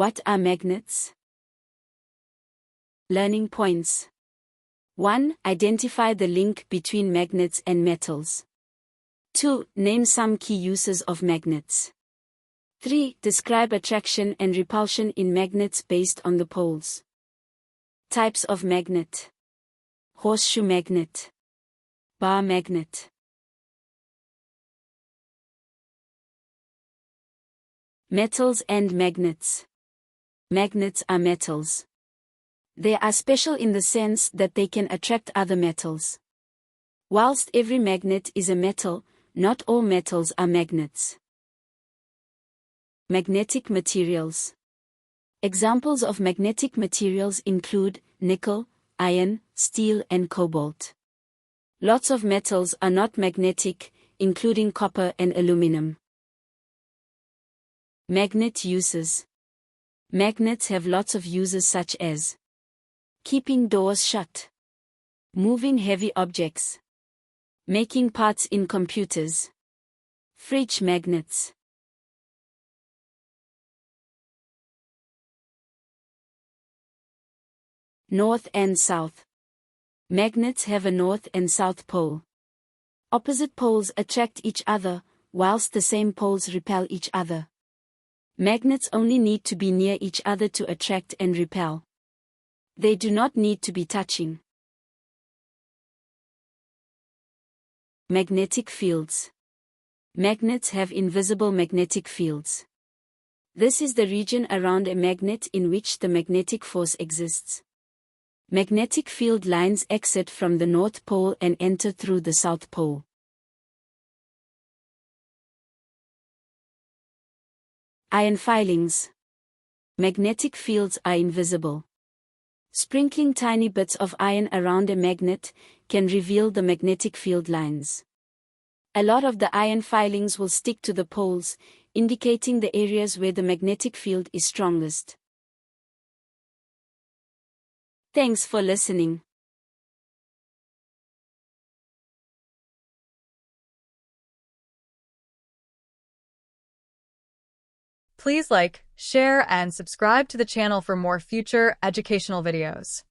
What are magnets? Learning points. 1. Identify the link between magnets and metals. 2. Name some key uses of magnets. 3. Describe attraction and repulsion in magnets based on the poles. Types of magnet. Horseshoe magnet. Bar magnet. Metals and magnets. Magnets are metals. They are special in the sense that they can attract other metals. Whilst every magnet is a metal, not all metals are magnets. Magnetic materials. Examples of magnetic materials include nickel, iron, steel and cobalt. Lots of metals are not magnetic, including copper and aluminum. Magnet uses. Magnets have lots of uses such as keeping doors shut, moving heavy objects, making parts in computers. Fridge magnets. North and South. Magnets have a north and south pole. Opposite poles attract each other, whilst the same poles repel each other. Magnets only need to be near each other to attract and repel. They do not need to be touching. Magnetic fields. Magnets have invisible magnetic fields. This is the region around a magnet in which the magnetic force exists. Magnetic field lines exit from the North Pole and enter through the South Pole. Iron filings. Magnetic fields are invisible. Sprinkling tiny bits of iron around a magnet can reveal the magnetic field lines. A lot of the iron filings will stick to the poles, indicating the areas where the magnetic field is strongest. Thanks for listening. Please like, share, and subscribe to the channel for more future educational videos.